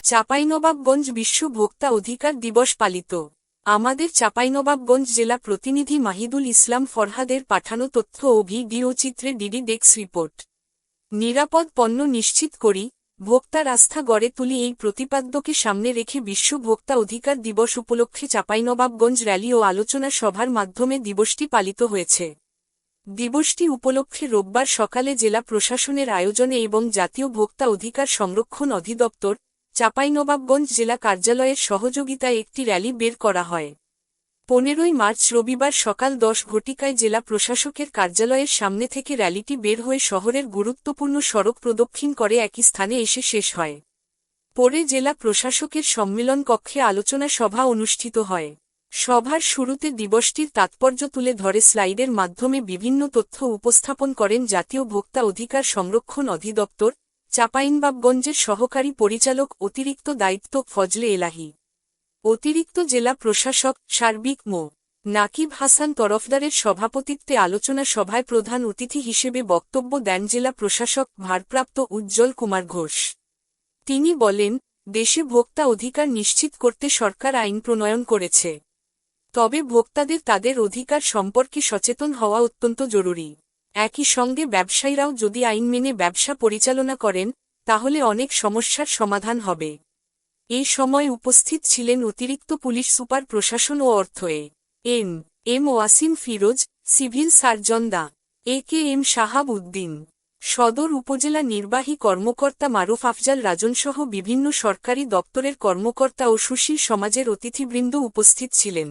চাঁপাইনবাবগঞ্জ বিশ্ব ভোক্তা অধিকার দিবস পালিত। আমাদের চাঁপাইনবাবগঞ্জ জেলা প্রতিনিধি মাহিদুল ইসলাম ফরহাদের পাঠানো তথ্য ও ভিডিও চিত্রে ডিডি ডেস্ক রিপোর্ট। নিরাপদ পণ্য নিশ্চিত করি, ভোক্তার আস্থা গড়ে তুলি এই প্রতিপাদ্যকে সামনে রেখে বিশ্ব ভোক্তা অধিকার দিবস উপলক্ষে চাঁপাইনবাবগঞ্জ র্যালি ও আলোচনা সভার মাধ্যমে দিবসটি পালিত হয়েছে। দিবসটি উপলক্ষে রোববার সকালে জেলা প্রশাসনের আয়োজনে এবং জাতীয় ভোক্তা অধিকার সংরক্ষণ অধিদপ্তর, চাঁপাইনবাবগঞ্জ জেলা কার্যালয়ের সহযোগিতায় একটি র্যালি বের করা হয়। 15ই মার্চ রবিবার সকাল 10 ঘটিকায় জেলা প্রশাসকের কার্যালয়ের সামনে থেকে র্যালিটি বের হয়ে শহরের গুরুত্বপূর্ণ সড়ক প্রদক্ষিণ করে একই স্থানে এসে শেষ হয়। পরে জেলা প্রশাসকের সম্মেলন কক্ষে আলোচনা সভা অনুষ্ঠিত হয়। সভার শুরুতে দিবসটির তাৎপর্য তুলে ধরে স্লাইডের মাধ্যমে বিভিন্ন তথ্য উপস্থাপন করেন জাতীয় ভোক্তা অধিকার সংরক্ষণ অধিদপ্তর, চাঁপাইনবাবগঞ্জের সহকারী পরিচালক অতিরিক্ত দায়িত্ব ফজলে এলাহী। অতিরিক্ত জেলা প্রশাসক সার্বিক মো. নাকিব হাসান তরফদারের সভাপতিত্বে আলোচনা সভায় প্রধান অতিথি হিসেবে বক্তব্য দেন জেলা প্রশাসক ভারপ্রাপ্ত উজ্জ্বল কুমার ঘোষ। তিনি বলেন, দেশে ভোক্তা অধিকার নিশ্চিত করতে সরকার আইন প্রণয়ন করেছে। তবে ভোক্তাদের তাদের অধিকার সম্পর্কে সচেতন হওয়া অত্যন্ত জরুরি। একই সঙ্গে ব্যবসায়ীরাও যদি আইন মেনে ব্যবসা পরিচালনা করেন, তাহলে অনেক সমস্যার সমাধান হবে। এই সময় উপস্থিত ছিলেন অতিরিক্ত পুলিশ সুপার প্রশাসন ও অর্থ M Wasim Firoz, civil surgeon ডা. এ.কে.এম. শাহাব উদ্দিন, সদর উপজেলা নির্বাহী কর্মকর্তা মারুফ আফজাল রাজনসহ বিভিন্ন সরকারি দপ্তরের কর্মকর্তা ও সুশীল সমাজের অতিথিবৃন্দ উপস্থিত ছিলেন।